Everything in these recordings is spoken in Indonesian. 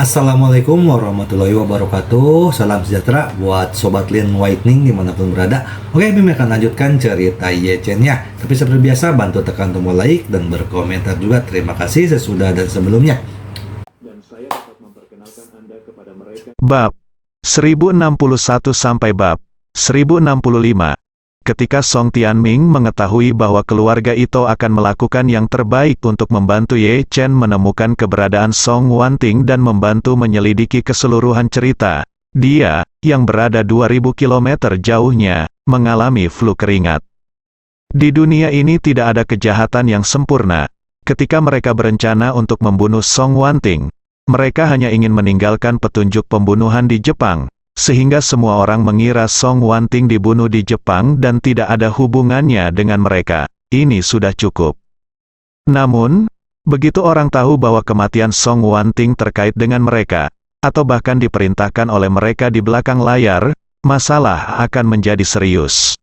Assalamualaikum warahmatullahi wabarakatuh. Salam sejahtera buat Sobat Lin Whitening dimanapun berada. Oke, Bim akan lanjutkan cerita Yechen-nya. Tapi seperti biasa, bantu tekan tombol like dan berkomentar juga. Terima kasih sesudah dan sebelumnya. Dan saya dapat memperkenalkan Anda kepada mereka. Bab 1061 sampai bab 1065. Ketika Song Tianming mengetahui bahwa keluarga Ito akan melakukan yang terbaik untuk membantu Ye Chen menemukan keberadaan Song Wanting dan membantu menyelidiki keseluruhan cerita, dia, yang berada 2000 km jauhnya, mengalami flu keringat. Di dunia ini tidak ada kejahatan yang sempurna. Ketika mereka berencana untuk membunuh Song Wanting, mereka hanya ingin meninggalkan petunjuk pembunuhan di Jepang, sehingga semua orang mengira Song Wanting dibunuh di Jepang dan tidak ada hubungannya dengan mereka. Ini sudah cukup. Namun, begitu orang tahu bahwa kematian Song Wanting terkait dengan mereka, atau bahkan diperintahkan oleh mereka di belakang layar, masalah akan menjadi serius.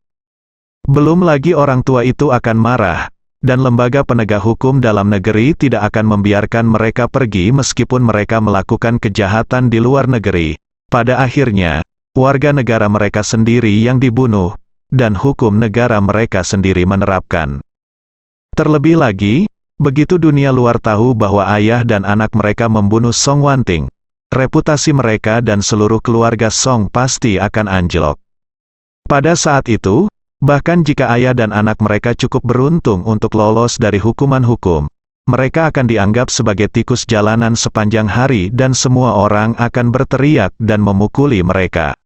Belum lagi orang tua itu akan marah, dan lembaga penegak hukum dalam negeri tidak akan membiarkan mereka pergi meskipun mereka melakukan kejahatan di luar negeri. Pada akhirnya, warga negara mereka sendiri yang dibunuh, dan hukum negara mereka sendiri menerapkan. Terlebih lagi, begitu dunia luar tahu bahwa ayah dan anak mereka membunuh Song Wanting, reputasi mereka dan seluruh keluarga Song pasti akan anjlok. Pada saat itu, bahkan jika ayah dan anak mereka cukup beruntung untuk lolos dari hukuman hukum, mereka akan dianggap sebagai tikus jalanan sepanjang hari dan semua orang akan berteriak dan memukuli mereka.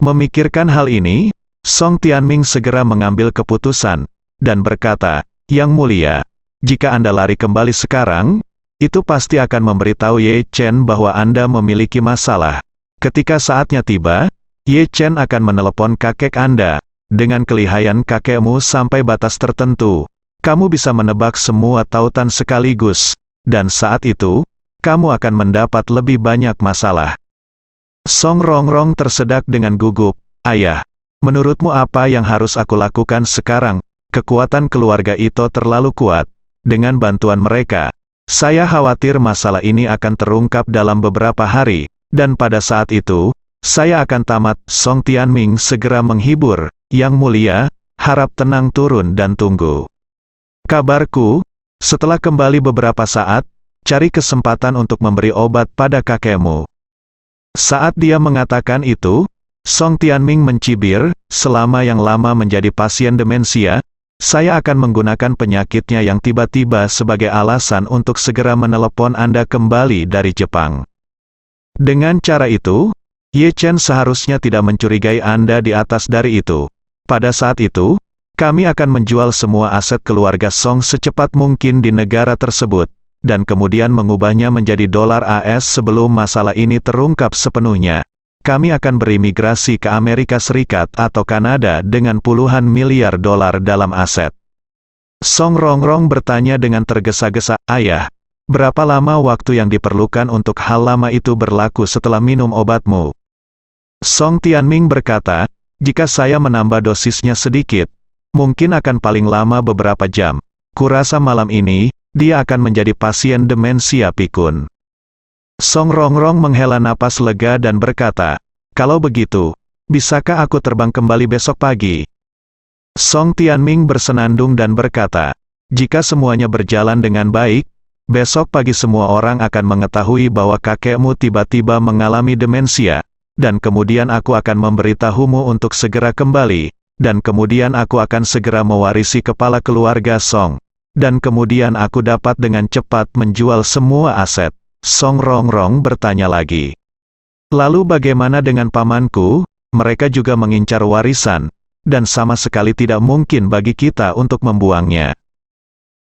Memikirkan hal ini, Song Tianming segera mengambil keputusan, dan berkata, "Yang mulia, jika Anda lari kembali sekarang, itu pasti akan memberitahu Ye Chen bahwa Anda memiliki masalah. Ketika saatnya tiba, Ye Chen akan menelepon kakek Anda. Dengan kelihayan kakekmu sampai batas tertentu, kamu bisa menebak semua tautan sekaligus, dan saat itu, kamu akan mendapat lebih banyak masalah." Song Rongrong tersedak dengan gugup. "Ayah, menurutmu apa yang harus aku lakukan sekarang? Kekuatan keluarga Ito terlalu kuat. Dengan bantuan mereka, saya khawatir masalah ini akan terungkap dalam beberapa hari, dan pada saat itu, saya akan tamat." Song Tianming segera menghibur, "Yang mulia, harap tenang, turun dan tunggu kabarku. Setelah kembali beberapa saat, cari kesempatan untuk memberi obat pada kakekmu." Saat dia mengatakan itu, Song Tianming mencibir, "Selama yang lama menjadi pasien demensia, saya akan menggunakan penyakitnya yang tiba-tiba sebagai alasan untuk segera menelepon Anda kembali dari Jepang. Dengan cara itu, Ye Chen seharusnya tidak mencurigai Anda di atas dari itu. Pada saat itu, kami akan menjual semua aset keluarga Song secepat mungkin di negara tersebut, dan kemudian mengubahnya menjadi dolar AS sebelum masalah ini terungkap sepenuhnya. Kami akan berimigrasi ke Amerika Serikat atau Kanada dengan puluhan miliar dolar dalam aset." Song Rongrong bertanya dengan tergesa-gesa, "Ayah, berapa lama waktu yang diperlukan untuk hal lama itu berlaku setelah minum obatmu?" Song Tianming berkata, "Jika saya menambah dosisnya sedikit, mungkin akan paling lama beberapa jam. Kurasa malam ini, dia akan menjadi pasien demensia pikun." Song Rongrong menghela napas lega dan berkata, "Kalau begitu, bisakah aku terbang kembali besok pagi?" Song Tianming bersenandung dan berkata, "Jika semuanya berjalan dengan baik, besok pagi semua orang akan mengetahui bahwa kakekmu tiba-tiba mengalami demensia, dan kemudian aku akan memberitahumu untuk segera kembali, dan kemudian aku akan segera mewarisi kepala keluarga Song, dan kemudian aku dapat dengan cepat menjual semua aset." Song Rongrong bertanya lagi, "Lalu bagaimana dengan pamanku? Mereka juga mengincar warisan, dan sama sekali tidak mungkin bagi kita untuk membuangnya."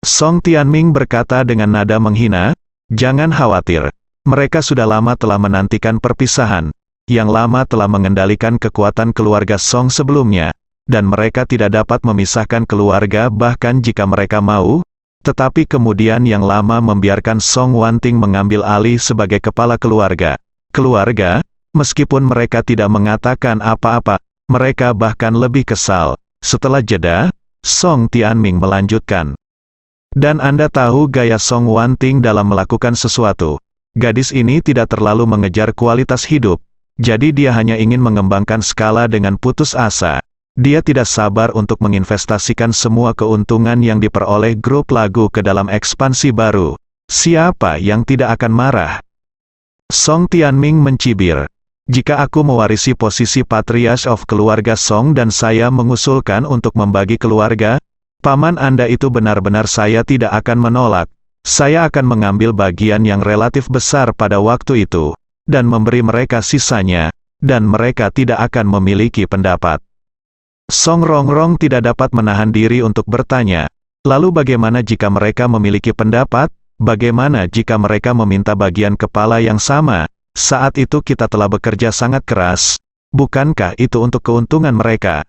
Song Tianming berkata dengan nada menghina, "Jangan khawatir. Mereka sudah lama telah menantikan perpisahan, yang lama telah mengendalikan kekuatan keluarga Song sebelumnya, dan mereka tidak dapat memisahkan keluarga bahkan jika mereka mau, tetapi kemudian yang lama membiarkan Song Wanting mengambil alih sebagai kepala keluarga. Keluarga, meskipun mereka tidak mengatakan apa-apa, mereka bahkan lebih kesal." Setelah jeda, Song Tianming melanjutkan, "Dan Anda tahu gaya Song Wanting dalam melakukan sesuatu. Gadis ini tidak terlalu mengejar kualitas hidup, jadi dia hanya ingin mengembangkan skala dengan putus asa. Dia tidak sabar untuk menginvestasikan semua keuntungan yang diperoleh grup lagu ke dalam ekspansi baru. Siapa yang tidak akan marah? Song Tianming mencibir. Jika aku mewarisi posisi Patriarch of keluarga Song dan saya mengusulkan untuk membagi keluarga, paman Anda itu benar-benar saya tidak akan menolak. Saya akan mengambil bagian yang relatif besar pada waktu itu, dan memberi mereka sisanya, dan mereka tidak akan memiliki pendapat. Song Rongrong tidak dapat menahan diri untuk bertanya, lalu bagaimana jika mereka memiliki pendapat? Bagaimana jika mereka meminta bagian kepala yang sama? Saat itu kita telah bekerja sangat keras. Bukankah itu untuk keuntungan mereka?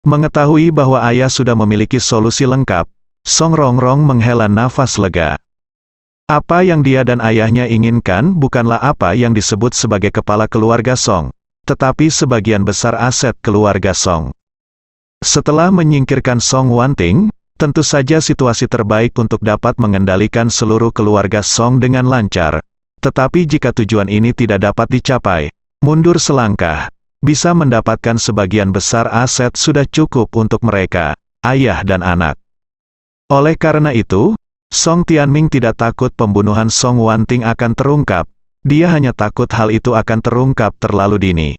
Mengetahui bahwa ayah sudah memiliki solusi lengkap, Song Rongrong menghela nafas lega. Apa yang dia dan ayahnya inginkan bukanlah apa yang disebut sebagai kepala keluarga Song, tetapi sebagian besar aset keluarga Song. Setelah menyingkirkan Song Wanting, tentu saja situasi terbaik untuk dapat mengendalikan seluruh keluarga Song dengan lancar. Tetapi jika tujuan ini tidak dapat dicapai, mundur selangkah, bisa mendapatkan sebagian besar aset sudah cukup untuk mereka, ayah dan anak. Oleh karena itu, Song Tianming tidak takut pembunuhan Song Wanting akan terungkap, dia hanya takut hal itu akan terungkap terlalu dini.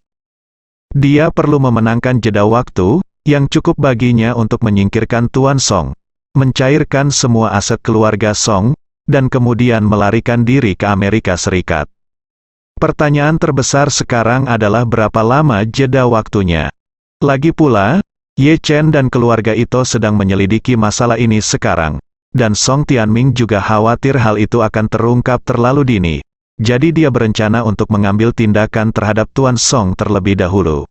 Dia perlu memenangkan jeda waktu, yang cukup baginya untuk menyingkirkan Tuan Song, mencairkan semua aset keluarga Song, dan kemudian melarikan diri ke Amerika Serikat. Pertanyaan terbesar sekarang adalah berapa lama jeda waktunya. Lagi pula, Ye Chen dan keluarga Ito sedang menyelidiki masalah ini sekarang, dan Song Tianming juga khawatir hal itu akan terungkap terlalu dini. Jadi dia berencana untuk mengambil tindakan terhadap Tuan Song terlebih dahulu.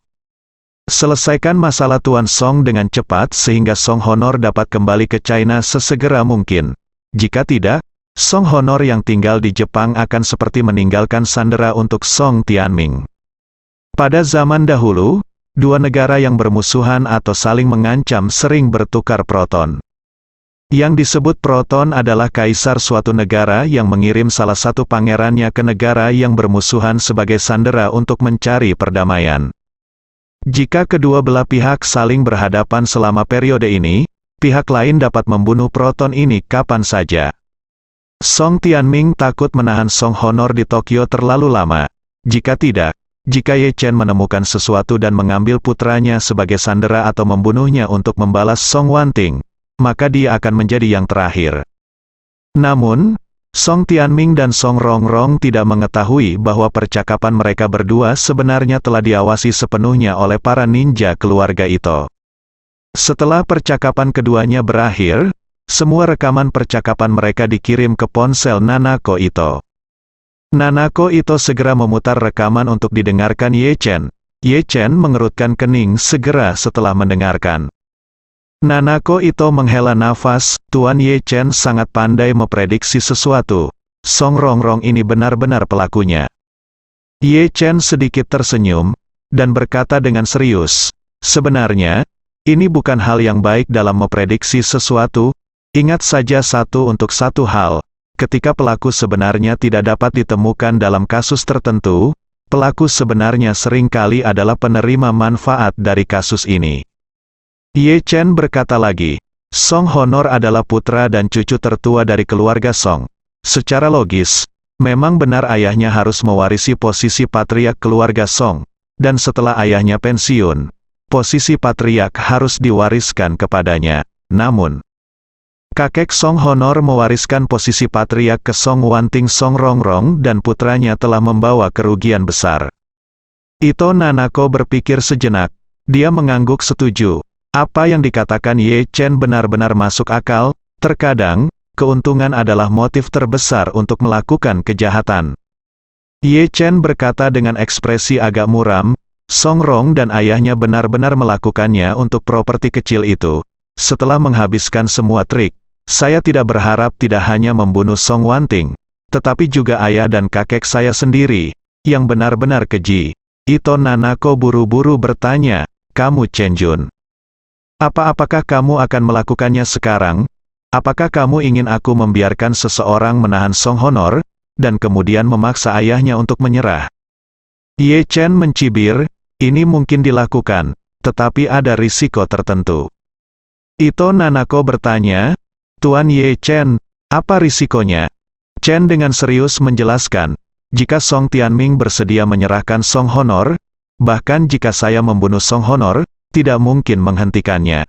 Selesaikan masalah Tuan Song dengan cepat sehingga Song Honor dapat kembali ke China sesegera mungkin. Jika tidak, Song Honor yang tinggal di Jepang akan seperti meninggalkan sandera untuk Song Tianming. Pada zaman dahulu, dua negara yang bermusuhan atau saling mengancam sering bertukar proton. Yang disebut proton adalah kaisar suatu negara yang mengirim salah satu pangerannya ke negara yang bermusuhan sebagai sandera untuk mencari perdamaian. Jika kedua belah pihak saling berhadapan selama periode ini, pihak lain dapat membunuh proton ini kapan saja. Song Tianming takut menahan Song Honor di Tokyo terlalu lama. Jika tidak, jika Ye Chen menemukan sesuatu dan mengambil putranya sebagai sandera atau membunuhnya untuk membalas Song Wanting, maka dia akan menjadi yang terakhir. Namun, Song Tianming dan Song Rongrong tidak mengetahui bahwa percakapan mereka berdua sebenarnya telah diawasi sepenuhnya oleh para ninja keluarga Ito. Setelah percakapan keduanya berakhir, semua rekaman percakapan mereka dikirim ke ponsel Nanako Ito. Nanako Ito segera memutar rekaman untuk didengarkan Ye Chen. Ye Chen mengerutkan kening segera setelah mendengarkan. Nanako Ito menghela nafas, Tuan Ye Chen sangat pandai memprediksi sesuatu. Song Rongrong ini benar-benar pelakunya. Ye Chen sedikit tersenyum, dan berkata dengan serius, sebenarnya, ini bukan hal yang baik dalam memprediksi sesuatu. Ingat saja satu untuk satu hal, ketika pelaku sebenarnya tidak dapat ditemukan dalam kasus tertentu, pelaku sebenarnya seringkali adalah penerima manfaat dari kasus ini. Ye Chen berkata lagi, Song Honor adalah putra dan cucu tertua dari keluarga Song. Secara logis, memang benar ayahnya harus mewarisi posisi patriark keluarga Song, dan setelah ayahnya pensiun, posisi patriark harus diwariskan kepadanya. Namun, kakek Song Honor mewariskan posisi patriark ke Song Wanting Song Rongrong dan putranya telah membawa kerugian besar. Ito Nanako berpikir sejenak, dia mengangguk setuju. Apa yang dikatakan Ye Chen benar-benar masuk akal, terkadang, keuntungan adalah motif terbesar untuk melakukan kejahatan. Ye Chen berkata dengan ekspresi agak muram, Song Rong dan ayahnya benar-benar melakukannya untuk properti kecil itu. Setelah menghabiskan semua trik, saya tidak berharap tidak hanya membunuh Song Wanting, tetapi juga ayah dan kakek saya sendiri, yang benar-benar keji. Ito Nanako buru-buru bertanya, kamu Chen Jun. Apakah kamu akan melakukannya sekarang? Apakah kamu ingin aku membiarkan seseorang menahan Song Honor? dan kemudian memaksa ayahnya untuk menyerah. Ye Chen mencibir, ini mungkin dilakukan, tetapi ada risiko tertentu. Ito Nanako bertanya, Tuan Ye Chen, apa risikonya? Chen dengan serius menjelaskan, jika Song Tianming bersedia menyerahkan Song Honor, bahkan jika saya membunuh Song Honor, tidak mungkin menghentikannya.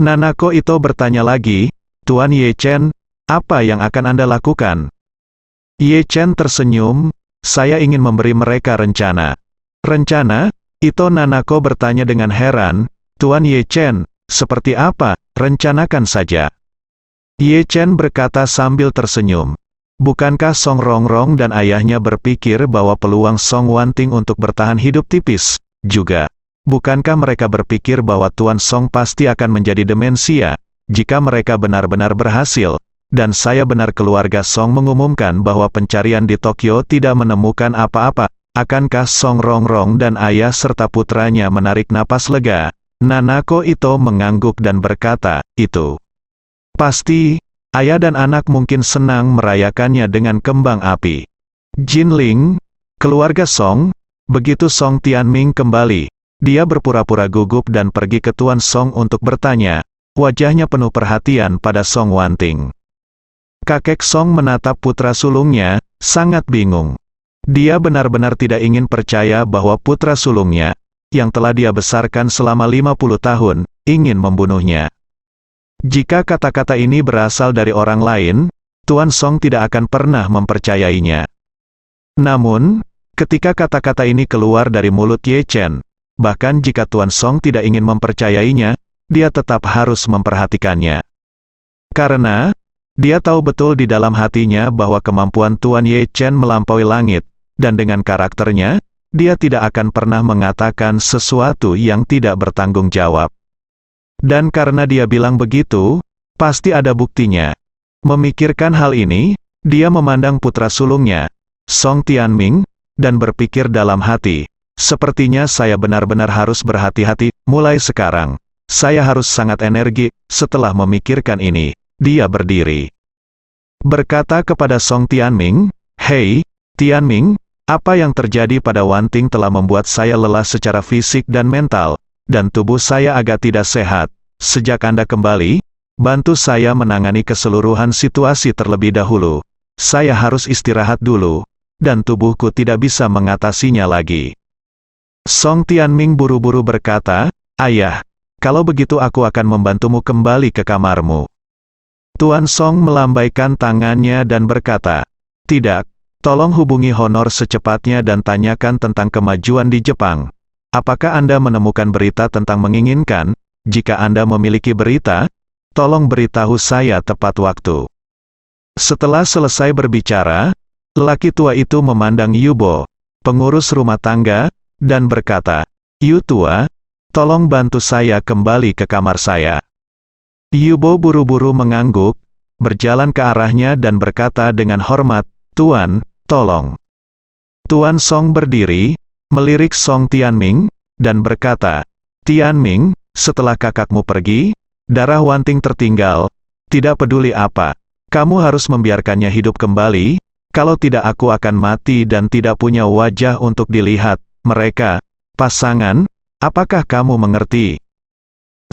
Nanako Ito bertanya lagi, Tuan Ye Chen, apa yang akan Anda lakukan? Ye Chen tersenyum, saya ingin memberi mereka rencana. Rencana? Ito Nanako bertanya dengan heran, Tuan Ye Chen, seperti apa? Rencanakan saja. Ye Chen berkata sambil tersenyum. Bukankah Song Rongrong dan ayahnya berpikir bahwa peluang Song Wanting untuk bertahan hidup tipis? Juga, bukankah mereka berpikir bahwa Tuan Song pasti akan menjadi demensia, jika mereka benar-benar berhasil, dan saya benar keluarga Song mengumumkan bahwa pencarian di Tokyo tidak menemukan apa-apa, akankah Song Rongrong dan ayah serta putranya menarik napas lega? Nanako Ito mengangguk dan berkata, itu pasti. Ayah dan anak mungkin senang merayakannya dengan kembang api. Jinling, keluarga Song, begitu Song Tianming kembali, dia berpura-pura gugup dan pergi ke Tuan Song untuk bertanya, wajahnya penuh perhatian pada Song Wanting. Kakek Song menatap putra sulungnya, sangat bingung. Dia benar-benar tidak ingin percaya bahwa putra sulungnya, yang telah dia besarkan selama 50 tahun, ingin membunuhnya. Jika kata-kata ini berasal dari orang lain, Tuan Song tidak akan pernah mempercayainya. Namun, ketika kata-kata ini keluar dari mulut Ye Chen, bahkan jika Tuan Song tidak ingin mempercayainya, dia tetap harus memperhatikannya. Karena, dia tahu betul di dalam hatinya bahwa kemampuan Tuan Ye Chen melampaui langit, dan dengan karakternya, dia tidak akan pernah mengatakan sesuatu yang tidak bertanggung jawab. Dan karena dia bilang begitu, pasti ada buktinya. Memikirkan hal ini, dia memandang putra sulungnya, Song Tianming, dan berpikir dalam hati, sepertinya saya benar-benar harus berhati-hati, mulai sekarang. Saya harus sangat energi. Setelah memikirkan ini, dia berdiri. Berkata kepada Song Tianming, Hei, Tianming, apa yang terjadi pada Wanting telah membuat saya lelah secara fisik dan mental, dan tubuh saya agak tidak sehat. Sejak Anda kembali, bantu saya menangani keseluruhan situasi terlebih dahulu. Saya harus istirahat dulu, dan tubuhku tidak bisa mengatasinya lagi. Song Tianming buru-buru berkata, Ayah, kalau begitu aku akan membantumu kembali ke kamarmu. Tuan Song melambaikan tangannya dan berkata, tidak, tolong hubungi Honor secepatnya dan tanyakan tentang kemajuan di Jepang. Apakah Anda menemukan berita tentang menginginkan? Jika Anda memiliki berita, tolong beritahu saya tepat waktu. Setelah selesai berbicara, lelaki tua itu memandang Yubo, pengurus rumah tangga, dan berkata, Yu tua, tolong bantu saya kembali ke kamar saya. Yubo buru-buru mengangguk, berjalan ke arahnya dan berkata dengan hormat, Tuan, tolong. Tuan Song berdiri, melirik Song Tianming, dan berkata, Tianming, setelah kakakmu pergi, darah Wanting tertinggal, tidak peduli apa, kamu harus membiarkannya hidup kembali, kalau tidak aku akan mati dan tidak punya wajah untuk dilihat. Mereka, pasangan, apakah kamu mengerti?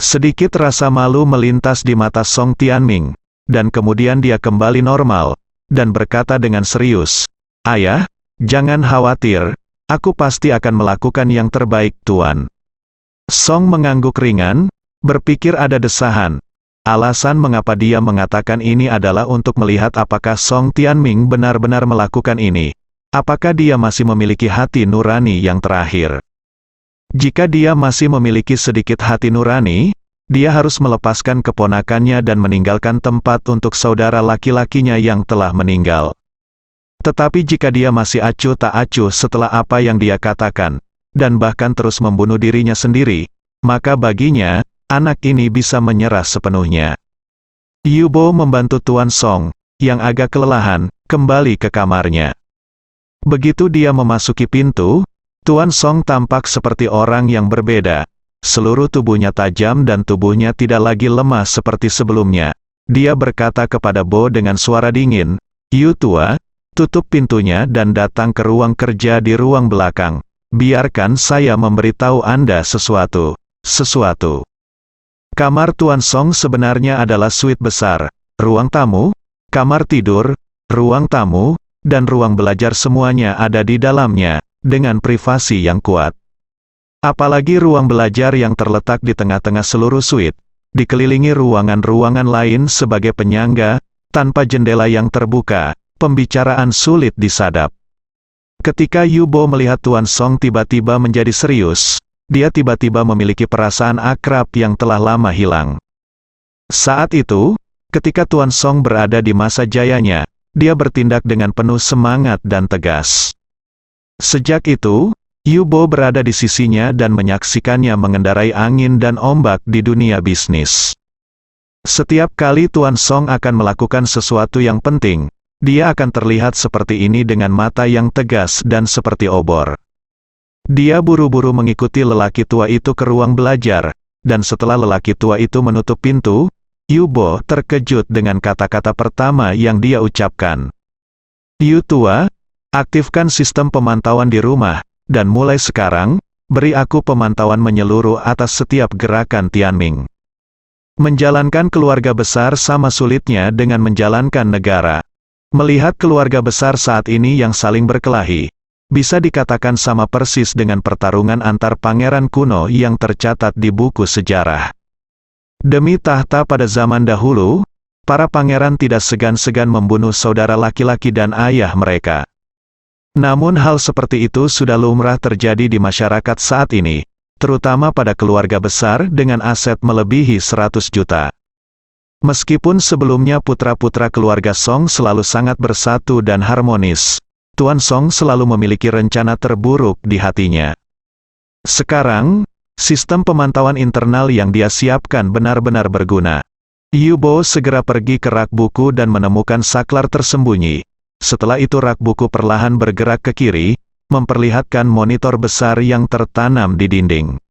Sedikit rasa malu melintas di mata Song Tianming, dan kemudian dia kembali normal, dan berkata dengan serius, Ayah, jangan khawatir, aku pasti akan melakukan yang terbaik, Tuan. Song mengangguk ringan, berpikir ada desahan. Alasan mengapa dia mengatakan ini adalah untuk melihat apakah Song Tianming benar-benar melakukan ini. Apakah dia masih memiliki hati nurani yang terakhir? Jika dia masih memiliki sedikit hati nurani, dia harus melepaskan keponakannya dan meninggalkan tempat untuk saudara laki-lakinya yang telah meninggal. Tetapi jika dia masih acuh tak acuh setelah apa yang dia katakan, dan bahkan terus membunuh dirinya sendiri, maka baginya, anak ini bisa menyerah sepenuhnya. Yubo membantu Tuan Song, yang agak kelelahan, kembali ke kamarnya. Begitu dia memasuki pintu, Tuan Song tampak seperti orang yang berbeda. Seluruh tubuhnya tajam dan tubuhnya tidak lagi lemah seperti sebelumnya. Dia berkata kepada Bo dengan suara dingin, Yu tua, Tutup pintunya dan datang ke ruang kerja di ruang belakang. Biarkan saya memberitahu Anda sesuatu. Kamar Tuan Song sebenarnya adalah suite besar. Ruang tamu, kamar tidur, ruang tamu, dan ruang belajar semuanya ada di dalamnya, dengan privasi yang kuat. Apalagi ruang belajar yang terletak di tengah-tengah seluruh suite, dikelilingi ruangan-ruangan lain sebagai penyangga, tanpa jendela yang terbuka, pembicaraan sulit disadap. Ketika Yubo melihat Tuan Song tiba-tiba menjadi serius, dia tiba-tiba memiliki perasaan akrab yang telah lama hilang. Saat itu, ketika Tuan Song berada di masa jayanya, dia bertindak dengan penuh semangat dan tegas. Sejak itu, Yubo berada di sisinya dan menyaksikannya mengendarai angin dan ombak di dunia bisnis. Setiap kali Tuan Song akan melakukan sesuatu yang penting, dia akan terlihat seperti ini dengan mata yang tegas dan seperti obor. Dia buru-buru mengikuti lelaki tua itu ke ruang belajar, dan setelah lelaki tua itu menutup pintu, Yubo terkejut dengan kata-kata pertama yang dia ucapkan. "Yu tua, aktifkan sistem pemantauan di rumah, dan mulai sekarang, beri aku pemantauan menyeluruh atas setiap gerakan Tianming." Menjalankan keluarga besar sama sulitnya dengan menjalankan negara. Melihat keluarga besar saat ini yang saling berkelahi, bisa dikatakan sama persis dengan pertarungan antar pangeran kuno yang tercatat di buku sejarah. Demi tahta pada zaman dahulu, para pangeran tidak segan-segan membunuh saudara laki-laki dan ayah mereka. Namun hal seperti itu sudah lumrah terjadi di masyarakat saat ini, terutama pada keluarga besar dengan aset melebihi 100 juta. Meskipun sebelumnya putra-putra keluarga Song selalu sangat bersatu dan harmonis, Tuan Song selalu memiliki rencana terburuk di hatinya. Sekarang, sistem pemantauan internal yang dia siapkan benar-benar berguna. Yubo segera pergi ke rak buku dan menemukan saklar tersembunyi. Setelah itu rak buku perlahan bergerak ke kiri, memperlihatkan monitor besar yang tertanam di dinding.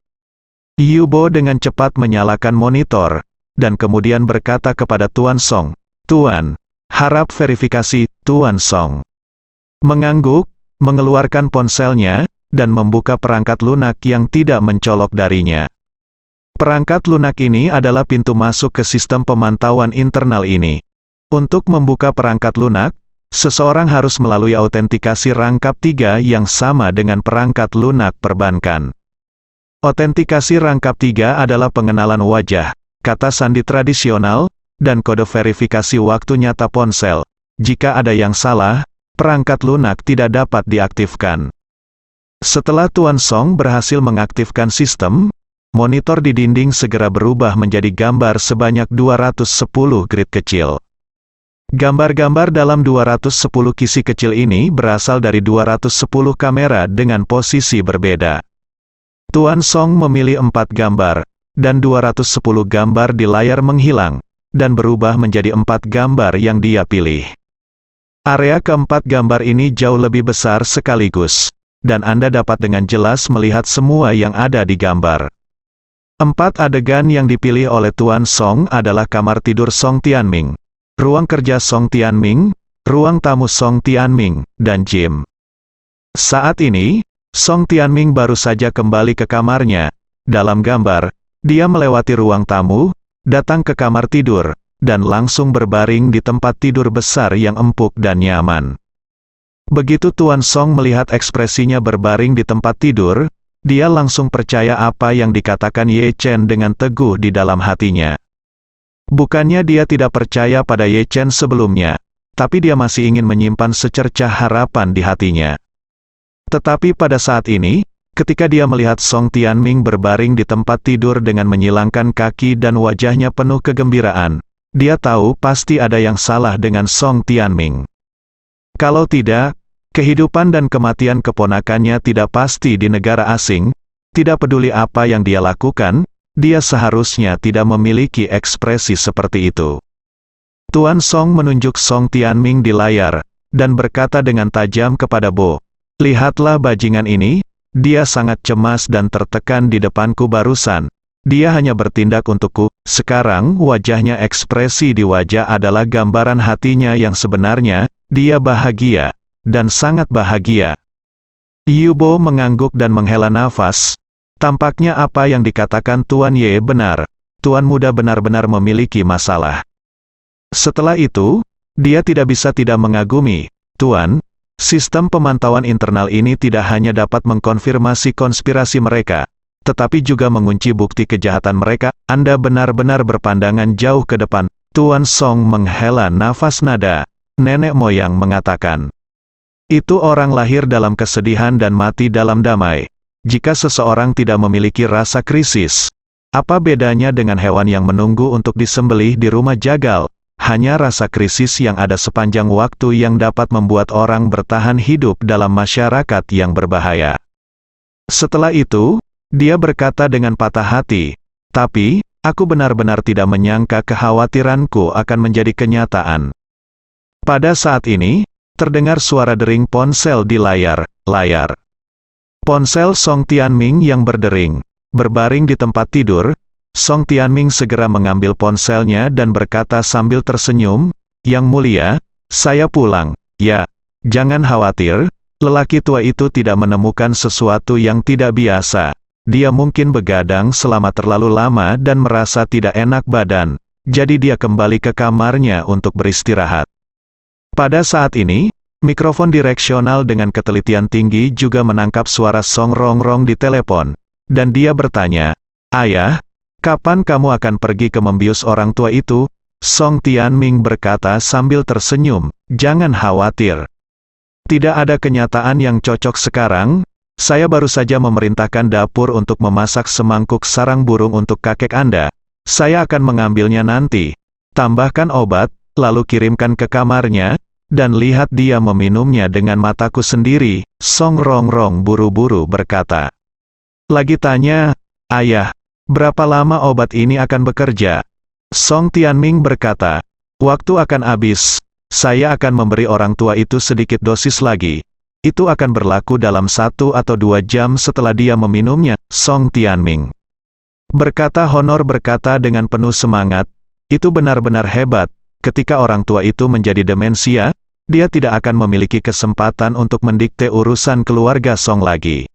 Yubo dengan cepat menyalakan monitor, dan kemudian berkata kepada Tuan Song, "Tuan, harap verifikasi, Tuan Song." Mengangguk, mengeluarkan ponselnya, dan membuka perangkat lunak yang tidak mencolok darinya. Perangkat lunak ini adalah pintu masuk ke sistem pemantauan internal ini. Untuk membuka perangkat lunak, seseorang harus melalui autentikasi rangkap 3 yang sama dengan perangkat lunak perbankan. Autentikasi rangkap 3 adalah pengenalan wajah, kata sandi tradisional, dan kode verifikasi waktu nyata ponsel. Jika ada yang salah, perangkat lunak tidak dapat diaktifkan. Setelah Tuan Song berhasil mengaktifkan sistem, monitor di dinding segera berubah menjadi gambar sebanyak 210 grid kecil. Gambar-gambar dalam 210 kisi kecil ini berasal dari 210 kamera dengan posisi berbeda. Tuan Song memilih 4 gambar, dan 210 gambar di layar menghilang, dan berubah menjadi 4 gambar yang dia pilih. Area keempat gambar ini jauh lebih besar sekaligus, dan Anda dapat dengan jelas melihat semua yang ada di gambar. 4 adegan yang dipilih oleh Tuan Song adalah kamar tidur Song Tianming, ruang kerja Song Tianming, ruang tamu Song Tianming, dan gym. Saat ini, Song Tianming baru saja kembali ke kamarnya. Dalam gambar, dia melewati ruang tamu, datang ke kamar tidur, dan langsung berbaring di tempat tidur besar yang empuk dan nyaman. Begitu Tuan Song melihat ekspresinya berbaring di tempat tidur, dia langsung percaya apa yang dikatakan Ye Chen dengan teguh di dalam hatinya. Bukannya dia tidak percaya pada Ye Chen sebelumnya, tapi dia masih ingin menyimpan secercah harapan di hatinya. Tetapi pada saat ini, ketika dia melihat Song Tianming berbaring di tempat tidur dengan menyilangkan kaki dan wajahnya penuh kegembiraan, dia tahu pasti ada yang salah dengan Song Tianming. Kalau tidak, kehidupan dan kematian keponakannya tidak pasti di negara asing. Tidak peduli apa yang dia lakukan, dia seharusnya tidak memiliki ekspresi seperti itu. Tuan Song menunjuk Song Tianming di layar, dan berkata dengan tajam kepada Bo, "Lihatlah bajingan ini. Dia sangat cemas dan tertekan di depanku barusan. Dia hanya bertindak untukku." Sekarang wajahnya ekspresi di wajah adalah gambaran hatinya yang sebenarnya. dia bahagia, dan sangat bahagia. Yubo mengangguk dan menghela nafas. Tampaknya apa yang dikatakan Tuan Ye benar. Tuan muda benar-benar memiliki masalah. Setelah itu, dia tidak bisa tidak mengagumi. Tuan, sistem pemantauan internal ini tidak hanya dapat mengkonfirmasi konspirasi mereka, tetapi juga mengunci bukti kejahatan mereka. Anda benar-benar berpandangan jauh ke depan. Tuan Song menghela nafas nada. Nenek moyang mengatakan, itu orang lahir dalam kesedihan dan mati dalam damai. Jika seseorang tidak memiliki rasa krisis, apa bedanya dengan hewan yang menunggu untuk disembelih di rumah jagal? Hanya rasa krisis yang ada sepanjang waktu yang dapat membuat orang bertahan hidup dalam masyarakat yang berbahaya. Setelah itu, dia berkata dengan patah hati, tapi, aku benar-benar tidak menyangka kekhawatiranku akan menjadi kenyataan. Pada saat ini, terdengar suara dering ponsel di layar. Ponsel Song Tianming yang berdering. Berbaring di tempat tidur, Song Tianming segera mengambil ponselnya dan berkata sambil tersenyum, Yang mulia, saya pulang. Ya, jangan khawatir, lelaki tua itu tidak menemukan sesuatu yang tidak biasa. Dia mungkin begadang selama terlalu lama dan merasa tidak enak badan, jadi dia kembali ke kamarnya untuk beristirahat. Pada saat ini, mikrofon direksional dengan ketelitian tinggi juga menangkap suara Song Rongrong di telepon. Dan dia bertanya, Ayah, kapan kamu akan pergi ke membius orang tua itu? Song Tianming berkata sambil tersenyum, jangan khawatir. Tidak ada kenyataan yang cocok sekarang, saya baru saja memerintahkan dapur untuk memasak semangkuk sarang burung untuk kakek Anda. Saya akan mengambilnya nanti. Tambahkan obat, lalu kirimkan ke kamarnya, dan lihat dia meminumnya dengan mataku sendiri. Song Rongrong buru-buru berkata. Lagi tanya, Ayah, berapa lama obat ini akan bekerja? Song Tianming berkata, waktu akan habis, saya akan memberi orang tua itu sedikit dosis lagi. Itu akan berlaku dalam 1 atau 2 jam setelah dia meminumnya. Song Tianming berkata Honor berkata dengan penuh semangat, itu benar-benar hebat. Ketika orang tua itu menjadi demensia, dia tidak akan memiliki kesempatan untuk mendikte urusan keluarga Song lagi.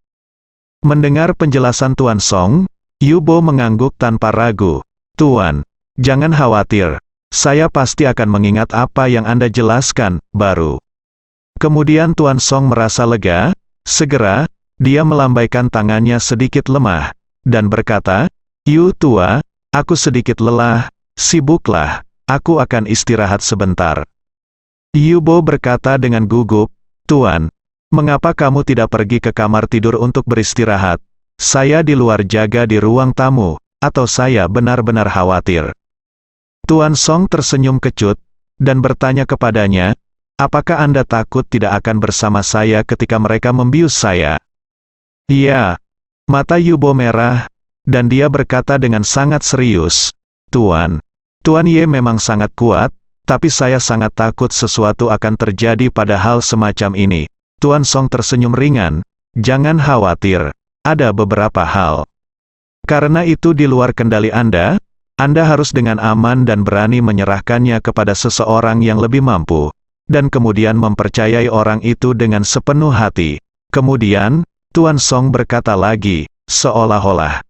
Mendengar penjelasan Tuan Song, Yubo mengangguk tanpa ragu. Tuan, jangan khawatir. Saya pasti akan mengingat apa yang Anda jelaskan, baru. Kemudian Tuan Song merasa lega, segera, dia melambaikan tangannya sedikit lemah, dan berkata, Yu tua, aku sedikit lelah, sibuklah, aku akan istirahat sebentar. Yubo berkata dengan gugup, Tuan, mengapa kamu tidak pergi ke kamar tidur untuk beristirahat? Saya di luar jaga di ruang tamu, atau saya benar-benar khawatir. Tuan Song tersenyum kecut, dan bertanya kepadanya, apakah Anda takut tidak akan bersama saya ketika mereka membius saya? Iya. Mata Yubo merah, dan dia berkata dengan sangat serius, Tuan, Tuan Ye memang sangat kuat, tapi saya sangat takut sesuatu akan terjadi pada hal semacam ini. Tuan Song tersenyum ringan, jangan khawatir, ada beberapa hal. Karena itu di luar kendali Anda harus dengan aman dan berani menyerahkannya kepada seseorang yang lebih mampu, dan kemudian mempercayai orang itu dengan sepenuh hati. Kemudian, Tuan Song berkata lagi, seolah-olah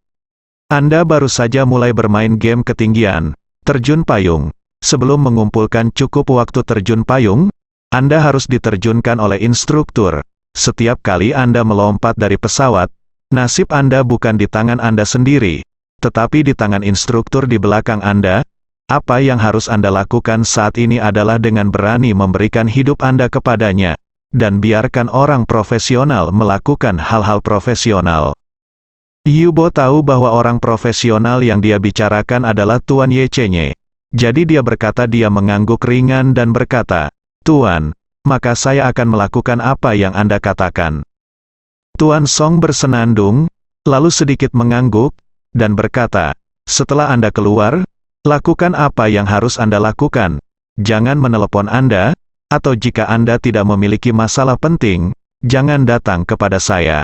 Anda baru saja mulai bermain game ketinggian, terjun payung. Sebelum mengumpulkan cukup waktu terjun payung, Anda harus diterjunkan oleh instruktur. Setiap kali Anda melompat dari pesawat, nasib Anda bukan di tangan Anda sendiri, tetapi di tangan instruktur di belakang Anda. Apa yang harus Anda lakukan saat ini adalah dengan berani memberikan hidup Anda kepadanya, dan biarkan orang profesional melakukan hal-hal profesional. Yubo tahu bahwa orang profesional yang dia bicarakan adalah Tuan Ye Chenye. Jadi dia mengangguk ringan dan berkata, Tuan, maka saya akan melakukan apa yang Anda katakan. Tuan Song bersenandung, lalu sedikit mengangguk, dan berkata, setelah Anda keluar, lakukan apa yang harus Anda lakukan. Jangan menelepon Anda, atau jika Anda tidak memiliki masalah penting, jangan datang kepada saya.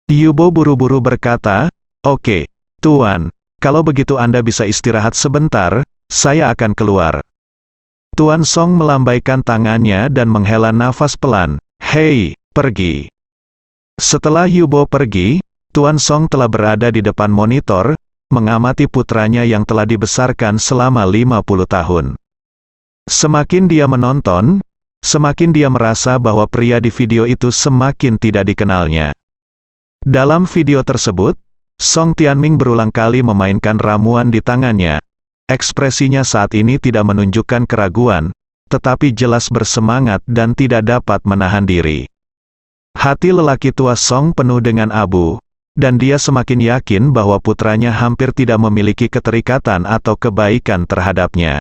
Yubo buru-buru berkata, oke, Tuan, kalau begitu Anda bisa istirahat sebentar, saya akan keluar. Tuan Song melambaikan tangannya dan menghela nafas pelan. Hei, pergi. Setelah Yubo pergi, Tuan Song telah berada di depan monitor, mengamati putranya yang telah dibesarkan selama 50 tahun. Semakin dia menonton, semakin dia merasa bahwa pria di video itu semakin tidak dikenalnya. Dalam video tersebut, Song Tianming berulang kali memainkan ramuan di tangannya. Ekspresinya saat ini tidak menunjukkan keraguan, tetapi jelas bersemangat dan tidak dapat menahan diri. Hati lelaki tua Song penuh dengan abu, dan dia semakin yakin bahwa putranya hampir tidak memiliki keterikatan atau kebaikan terhadapnya.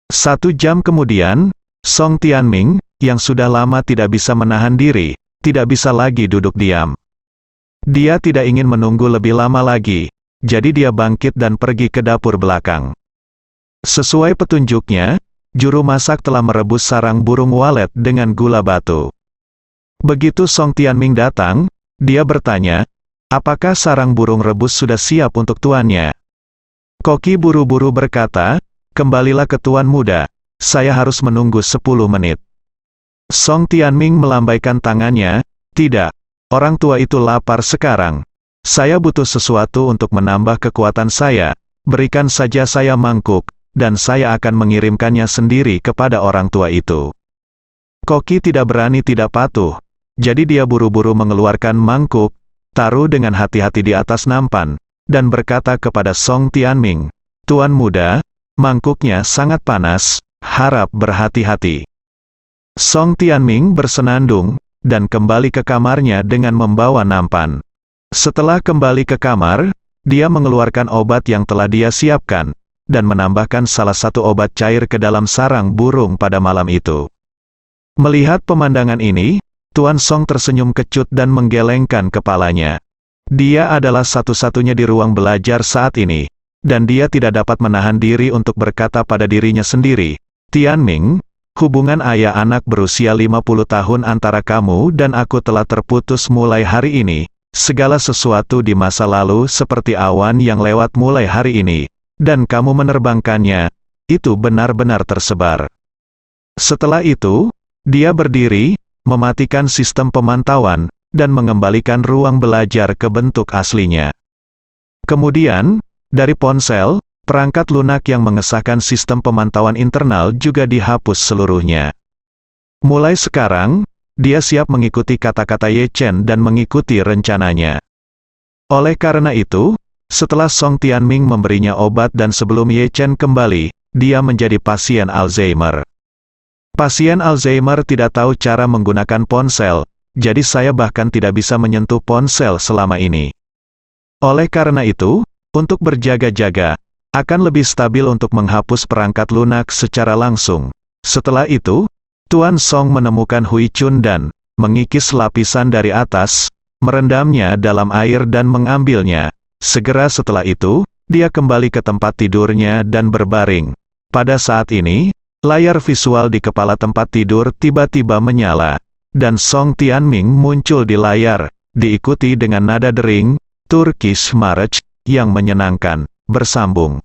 1 jam kemudian, Song Tianming, yang sudah lama tidak bisa menahan diri, tidak bisa lagi duduk diam. Dia tidak ingin menunggu lebih lama lagi, jadi dia bangkit dan pergi ke dapur belakang. Sesuai petunjuknya, juru masak telah merebus sarang burung walet dengan gula batu. Begitu Song Tianming datang, dia bertanya, apakah sarang burung rebus sudah siap untuk tuannya? Koki buru-buru berkata, kembalilah ke tuan muda, saya harus menunggu 10 menit. Song Tianming melambaikan tangannya, tidak, orang tua itu lapar sekarang. Saya butuh sesuatu untuk menambah kekuatan saya, berikan saja saya mangkuk, dan saya akan mengirimkannya sendiri kepada orang tua itu. Koki tidak berani tidak patuh, jadi dia buru-buru mengeluarkan mangkuk, taruh dengan hati-hati di atas nampan, dan berkata kepada Song Tianming, Tuan muda, mangkuknya sangat panas, harap berhati-hati. Song Tianming bersenandung, dan kembali ke kamarnya dengan membawa nampan. Setelah kembali ke kamar, dia mengeluarkan obat yang telah dia siapkan, dan menambahkan salah satu obat cair ke dalam sarang burung pada malam itu. Melihat pemandangan ini, Tuan Song tersenyum kecut dan menggelengkan kepalanya. Dia adalah satu-satunya di ruang belajar saat ini, dan dia tidak dapat menahan diri untuk berkata pada dirinya sendiri, Tianming, hubungan ayah anak berusia 50 tahun antara kamu dan aku telah terputus mulai hari ini. Segala sesuatu di masa lalu seperti awan yang lewat mulai hari ini, dan kamu menerbangkannya, itu benar-benar tersebar. Setelah itu, dia berdiri, mematikan sistem pemantauan, dan mengembalikan ruang belajar ke bentuk aslinya. Kemudian, dari ponsel, perangkat lunak yang mengesahkan sistem pemantauan internal juga dihapus seluruhnya. Mulai sekarang, dia siap mengikuti kata-kata Ye Chen dan mengikuti rencananya. Oleh karena itu, setelah Song Tianming memberinya obat dan sebelum Ye Chen kembali, dia menjadi pasien Alzheimer. Pasien Alzheimer tidak tahu cara menggunakan ponsel, jadi saya bahkan tidak bisa menyentuh ponsel selama ini. Oleh karena itu, untuk berjaga-jaga, akan lebih stabil untuk menghapus perangkat lunak secara langsung. Setelah itu, Tuan Song menemukan Hui Chun dan mengikis lapisan dari atas, merendamnya dalam air dan mengambilnya. Segera setelah itu, dia kembali ke tempat tidurnya dan berbaring. Pada saat ini, layar visual di kepala tempat tidur tiba-tiba menyala, dan Song Tianming muncul di layar, diikuti dengan nada dering, Turkish March, yang menyenangkan, bersambung.